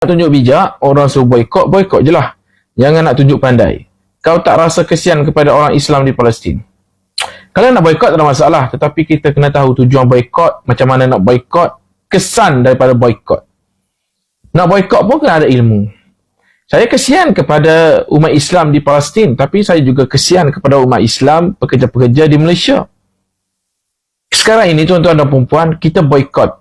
tunjuk bijak, orang suruh boykot, boykot je lah. Jangan nak tunjuk pandai. Kau tak rasa kesian kepada orang Islam di Palestin? Kalau nak boykot tak ada masalah, tetapi kita kena tahu tujuan boykot, macam mana nak boykot, kesan daripada boykot. Nak boykot pun kena ada ilmu. Saya kesian kepada umat Islam di Palestin, tapi saya juga kesian kepada umat Islam, pekerja-pekerja di Malaysia. Sekarang ini tuan-tuan dan puan-puan, kita boykot.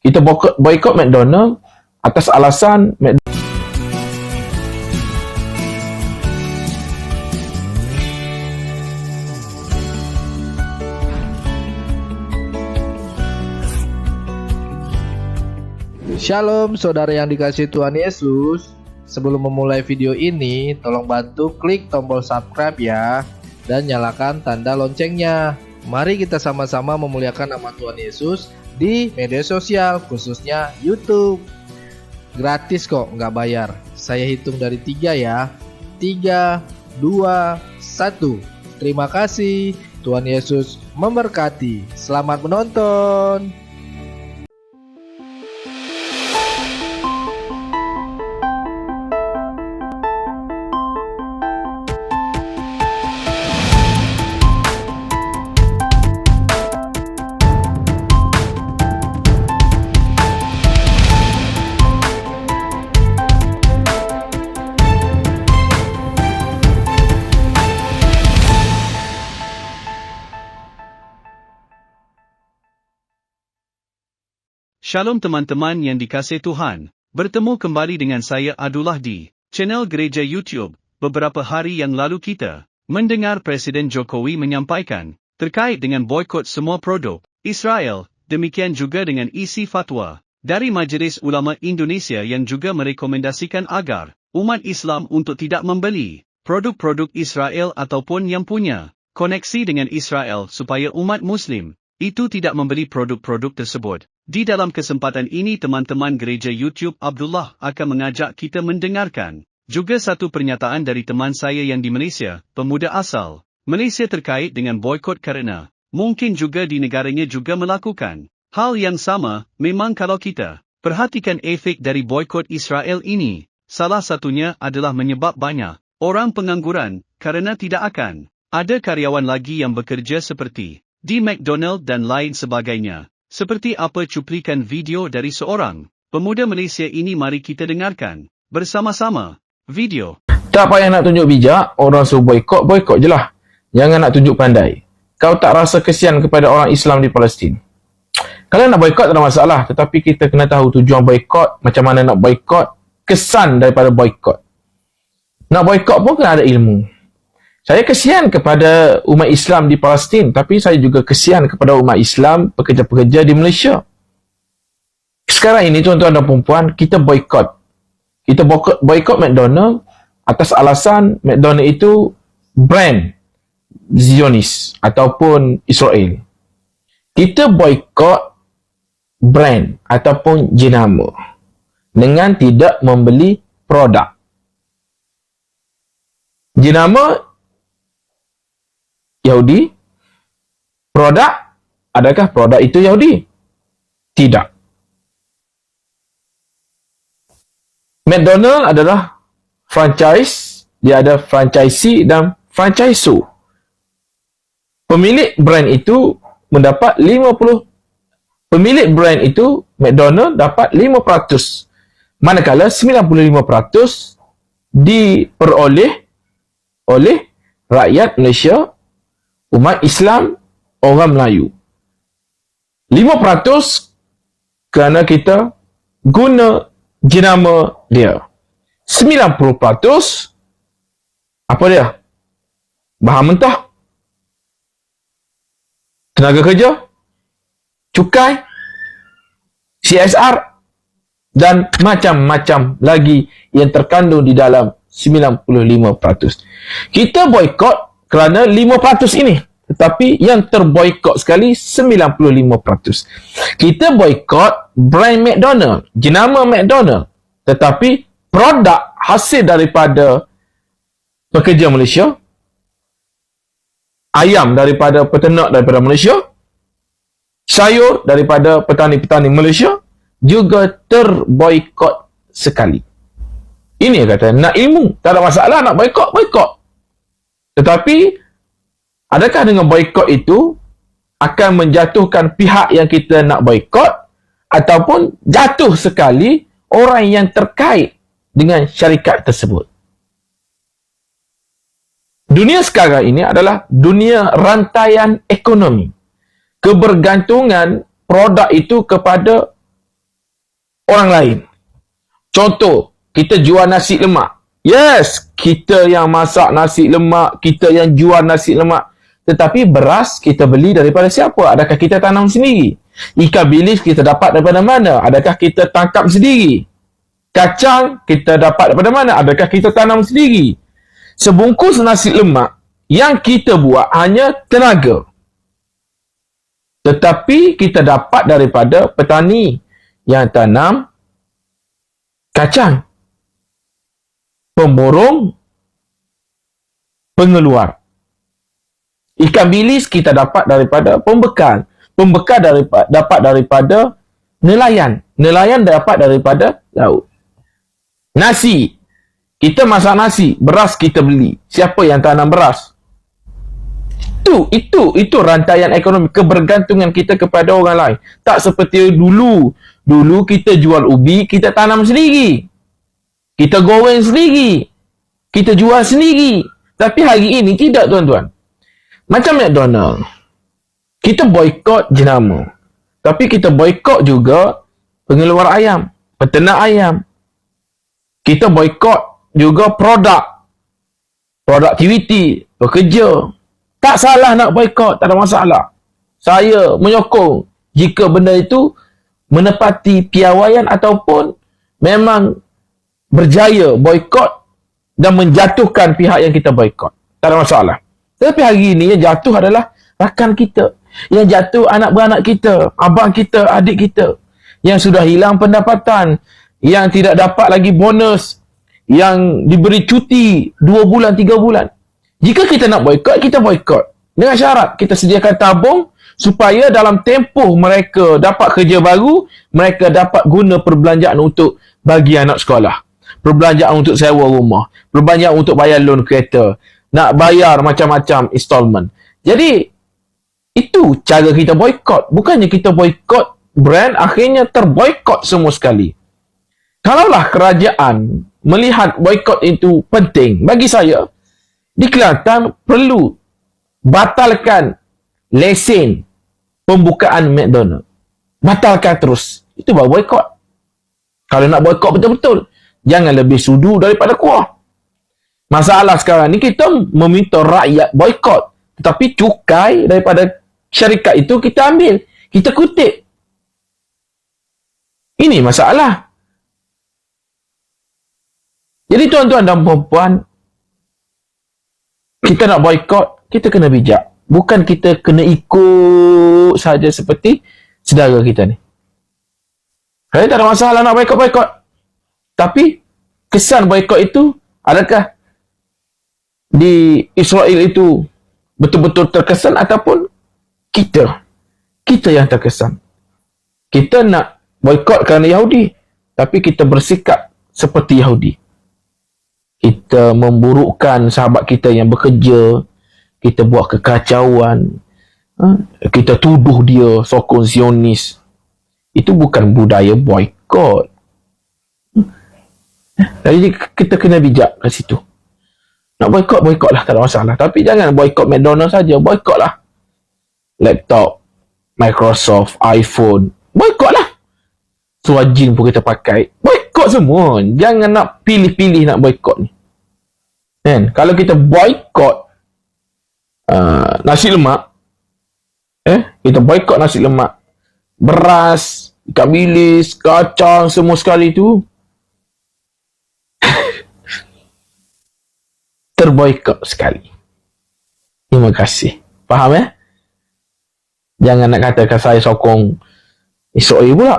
Kita boykot McDonald atas alasan Shalom saudara yang dikasihi Tuhan Yesus. Sebelum memulai video ini, tolong bantu klik tombol subscribe ya, dan nyalakan tanda loncengnya. Mari kita sama-sama memuliakan nama Tuhan Yesus di media sosial, khususnya YouTube. Gratis kok, nggak bayar. Saya hitung dari 3 ya. 3, 2, 1. Terima kasih. Tuhan Yesus memberkati. Selamat menonton. Shalom teman-teman yang dikasihi Tuhan, bertemu kembali dengan saya Abdullah di channel Gereja YouTube. Beberapa hari yang lalu kita mendengar Presiden Jokowi menyampaikan terkait dengan boykot semua produk Israel, demikian juga dengan isi fatwa dari Majlis Ulama Indonesia yang juga merekomendasikan agar umat Islam untuk tidak membeli produk-produk Israel ataupun yang punya koneksi dengan Israel supaya umat Muslim itu tidak membeli produk-produk tersebut. Di dalam kesempatan ini teman-teman Gereja YouTube Abdullah akan mengajak kita mendengarkan juga satu pernyataan dari teman saya yang di Malaysia, pemuda asal Malaysia terkait dengan boykot kerana mungkin juga di negaranya juga melakukan hal yang sama. Memang kalau kita perhatikan efek dari boykot Israel ini, salah satunya adalah menyebab banyak orang pengangguran kerana tidak akan ada karyawan lagi yang bekerja seperti di McDonald dan lain sebagainya. Seperti apa cuplikan video dari seorang pemuda Malaysia ini, mari kita dengarkan bersama-sama video. tak payah nak tunjuk bijak, orang suruh boykot, boykot je lah. Jangan nak tunjuk pandai. Kau tak rasa kesian kepada orang Islam di Palestin? Kalau nak boykot tak ada masalah, tetapi kita kena tahu tujuan boykot, macam mana nak boykot, kesan daripada boykot. Nak boykot pun kena ada ilmu. Saya kesian kepada umat Islam di Palestin, tapi saya juga kesian kepada umat Islam, pekerja-pekerja di Malaysia. Sekarang ini tuan-tuan dan puan-puan, kita boykot. Kita boykot McDonald atas alasan McDonald itu brand Zionis ataupun Israel. Kita boykot brand ataupun jenama dengan tidak membeli produk. Jenama Yahudi, produk, adakah produk itu Yahudi? Tidak. McDonald adalah franchise, dia ada franchisee dan franchisor. Pemilik brand itu mendapat 50%, pemilik brand itu McDonald dapat 5%, manakala 95% diperoleh oleh rakyat Malaysia, umat Islam, orang Melayu. 5% kerana kita guna jenama dia. 90% apa dia? Bahan mentah, tenaga kerja, cukai, CSR dan macam-macam lagi yang terkandung di dalam 95%. Kita boykot kerana 5% ini, tetapi yang terboykot sekali 95%. Kita boykot brand McDonald, jenama McDonald, tetapi produk hasil daripada pekerja Malaysia, ayam daripada peternak daripada Malaysia, sayur daripada petani-petani Malaysia juga terboykot sekali. Ini yang kata, nak ilmu, tak ada masalah nak boykot, boykot. Tetapi, adakah dengan boykot itu akan menjatuhkan pihak yang kita nak boykot ataupun jatuh sekali orang yang terkait dengan syarikat tersebut? Dunia sekarang ini adalah dunia rantaian ekonomi. Kebergantungan produk itu kepada orang lain. Contoh, kita jual nasi lemak. Yes, kita yang masak nasi lemak, kita yang jual nasi lemak. Tetapi beras kita beli daripada siapa? Adakah kita tanam sendiri? Ikan bilis kita dapat daripada mana? Adakah kita tangkap sendiri? Kacang kita dapat daripada mana? Adakah kita tanam sendiri? Sebungkus nasi lemak yang kita buat hanya tenaga. Tetapi kita dapat daripada petani yang tanam kacang, pemborong, pengeluar. Ikan bilis kita dapat daripada pembekal. Pembekal dapat daripada nelayan. Nelayan dapat daripada laut. Nasi. Kita masak nasi. Beras kita beli. Siapa yang tanam beras? Itu rantaian ekonomi. Kebergantungan kita kepada orang lain. Tak seperti dulu. Dulu kita jual ubi, kita tanam sendiri. Kita goreng sendiri. Kita jual sendiri. Tapi hari ini tidak, tuan-tuan. Macam McDonald. Kita boykot jenama. Tapi kita boykot juga pengeluar ayam, peternak ayam. Kita boykot juga produk. Produktiviti, pekerja. Tak salah nak boykot, tak ada masalah. Saya menyokong jika benda itu menepati piawaian ataupun memang berjaya boykot dan menjatuhkan pihak yang kita boykot. Tak ada masalah. Tapi hari ini yang jatuh adalah rakan kita. Yang jatuh anak beranak kita, abang kita, adik kita. Yang sudah hilang pendapatan. Yang tidak dapat lagi bonus. Yang diberi cuti 2 bulan, 3 bulan. Jika kita nak boykot, kita boykot. Dengan syarat kita sediakan tabung supaya dalam tempoh mereka dapat kerja baru, mereka dapat guna perbelanjaan untuk bagi anak sekolah. Perbelanjaan untuk sewa rumah. Perbelanjaan untuk bayar loan kereta. Nak bayar macam-macam installment. Jadi, itu cara kita boykot. Bukannya kita boykot brand, akhirnya terboykot semua sekali. Kalaulah kerajaan melihat boykot itu penting, bagi saya, di Kelantan perlu batalkan lesen pembukaan McDonald. Batalkan terus. Itu baru boykot. Kalau nak boykot betul-betul, jangan lebih sudu daripada kuah. Masalah sekarang ni kita meminta rakyat boykot, tetapi cukai daripada syarikat itu kita ambil, kita kutip. Ini masalah. Jadi tuan-tuan dan puan-puan, kita nak boykot, kita kena bijak. Bukan kita kena ikut saja seperti saudara kita ni. Saya tak ada masalah nak boykot-boykot. Tapi kesan boykot itu, adakah di Israel itu betul-betul terkesan ataupun kita yang terkesan? Kita nak boykot kerana Yahudi, tapi kita bersikap seperti Yahudi. Kita memburukkan sahabat kita yang bekerja, kita buat kekacauan, kita tuduh dia sokong Zionis. Itu bukan budaya boykot. Jadi kita kena bijak kat situ. Nak boykot, boykotlah, tak ada masalah. Tapi jangan boykot McDonald's saja, boykotlah laptop, Microsoft, iPhone, boykotlah. Suajin pun kita pakai, boykot semua. Jangan nak pilih-pilih nak boykot ni. Kan? Kalau kita boykot nasi lemak, kita boykot nasi lemak, beras, ikan bilis, kacang, semua sekali tu terboykot sekali. Terima kasih. Faham ya? Jangan nak katakan saya sokong Israel pula.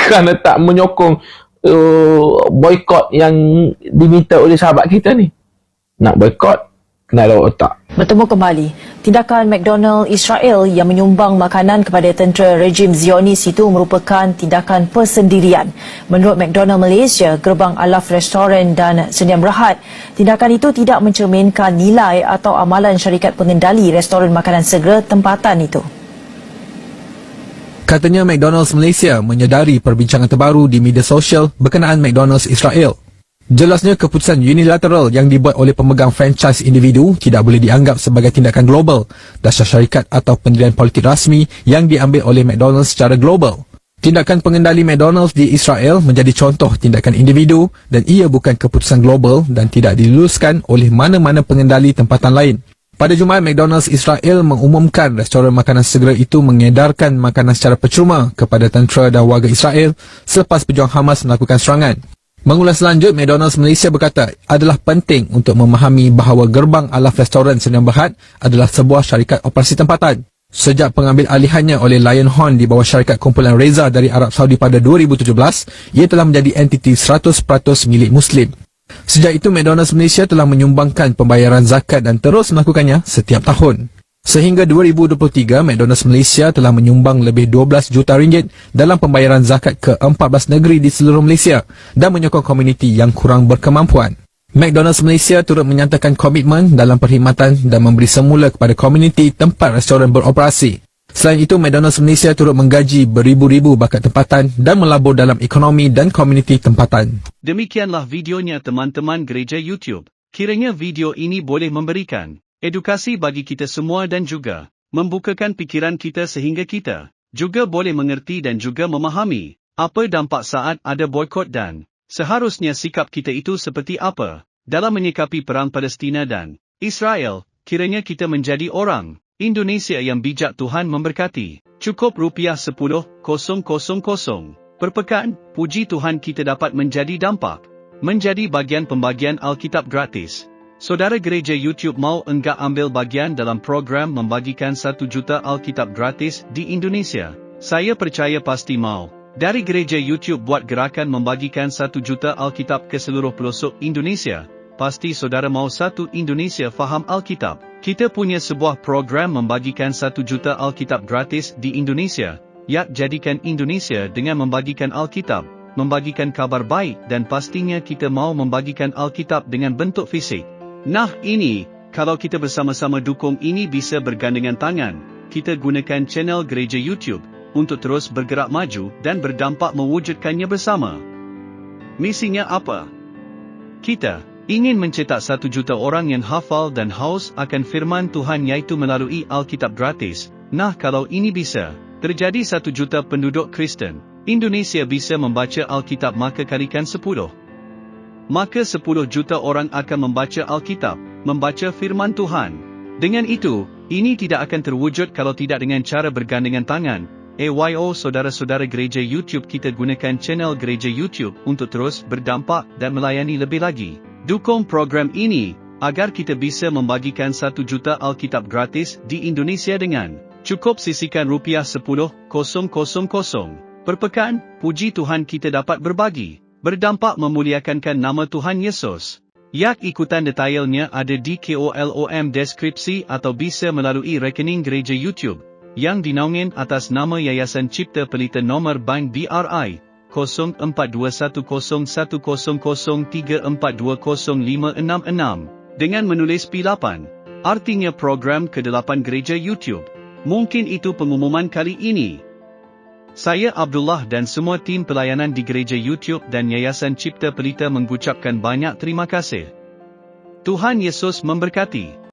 Kerana tak menyokong boykot yang diminta oleh sahabat kita ni. Nak boykot, kena lawak otak. Bertemu kembali. Tindakan McDonald Israel yang menyumbang makanan kepada tentera rejim Zionis itu merupakan tindakan persendirian. Menurut McDonald Malaysia, gerbang alaf restoran dan senyum rehat, tindakan itu tidak mencerminkan nilai atau amalan syarikat pengendali restoran makanan segera tempatan itu. Katanya McDonald's Malaysia menyedari perbincangan terbaru di media sosial berkenaan McDonald's Israel. Jelasnya keputusan unilateral yang dibuat oleh pemegang franchise individu tidak boleh dianggap sebagai tindakan global, dasar syarikat atau pendirian politik rasmi yang diambil oleh McDonald's secara global. Tindakan pengendali McDonald's di Israel menjadi contoh tindakan individu dan ia bukan keputusan global dan tidak diluluskan oleh mana-mana pengendali tempatan lain. Pada Jumaat, McDonald's Israel mengumumkan restoran makanan segera itu mengedarkan makanan secara percuma kepada tentera dan warga Israel selepas pejuang Hamas melakukan serangan. Mengulas lanjut, McDonald's Malaysia berkata adalah penting untuk memahami bahawa gerbang alaf restoran Senyum Berhad adalah sebuah syarikat operasi tempatan. Sejak pengambil alihannya oleh Lion Horn di bawah syarikat kumpulan Reza dari Arab Saudi pada 2017, ia telah menjadi entiti 100% milik Muslim. Sejak itu, McDonald's Malaysia telah menyumbangkan pembayaran zakat dan terus melakukannya setiap tahun. Sehingga 2023, McDonald's Malaysia telah menyumbang lebih 12 juta ringgit dalam pembayaran zakat ke 14 negeri di seluruh Malaysia dan menyokong komuniti yang kurang berkemampuan. McDonald's Malaysia turut menyatakan komitmen dalam perkhidmatan dan memberi semula kepada komuniti tempat restoran beroperasi. Selain itu, McDonald's Malaysia turut menggaji beribu-ribu bakat tempatan dan melabur dalam ekonomi dan komuniti tempatan. Demikianlah videonya teman-teman gereja YouTube. Kiranya video ini boleh memberikan edukasi bagi kita semua dan juga membukakan pikiran kita sehingga kita juga boleh mengerti dan juga memahami apa dampak saat ada boikot dan seharusnya sikap kita itu seperti apa dalam menyikapi perang Palestina dan Israel. Kiranya kita menjadi orang Indonesia yang bijak. Tuhan memberkati. Cukup ₹10,000 per pekan. Puji Tuhan kita dapat menjadi dampak, menjadi bagian pembagian Alkitab gratis. Saudara gereja YouTube mau enggak ambil bagian dalam program membagikan 1 juta Alkitab gratis di Indonesia? Saya percaya pasti mau. Dari gereja YouTube buat gerakan membagikan 1 juta Alkitab ke seluruh pelosok Indonesia. Pasti saudara mau satu Indonesia faham Alkitab. Kita punya sebuah program membagikan 1 juta Alkitab gratis di Indonesia. Ya, jadikan Indonesia dengan membagikan Alkitab, membagikan kabar baik dan pastinya kita mau membagikan Alkitab dengan bentuk fisik. Nah ini, kalau kita bersama-sama dukung ini bisa bergandengan tangan, kita gunakan channel gereja YouTube untuk terus bergerak maju dan berdampak mewujudkannya bersama. Misinya apa? Kita ingin mencetak 1 juta orang yang hafal dan haus akan firman Tuhan yaitu melalui Alkitab gratis. Nah kalau ini bisa terjadi 1 juta penduduk Kristen Indonesia bisa membaca Alkitab maka kalikan 10. Maka 10 juta orang akan membaca Alkitab, membaca firman Tuhan. Dengan itu, ini tidak akan terwujud kalau tidak dengan cara bergandengan tangan. Saudara-saudara gereja YouTube kita gunakan channel gereja YouTube untuk terus berdampak dan melayani lebih lagi. Dukung program ini, agar kita bisa membagikan 1 juta Alkitab gratis di Indonesia dengan cukup sisihkan ₹10,000 per pekan. Puji Tuhan kita dapat berbagi, berdampak memuliakan nama Tuhan Yesus. Yak ikutan detailnya ada di kolom deskripsi atau bisa melalui rekening gereja YouTube yang dinaungin atas nama Yayasan Cipta Pelita nomor bank BRI 04210034205666 dengan menulis P8, artinya program ke-8 gereja YouTube. Mungkin itu pengumuman kali ini. Saya Abdullah dan semua tim pelayanan di gereja YouTube dan Yayasan Cipta Pelita mengucapkan banyak terima kasih. Tuhan Yesus memberkati.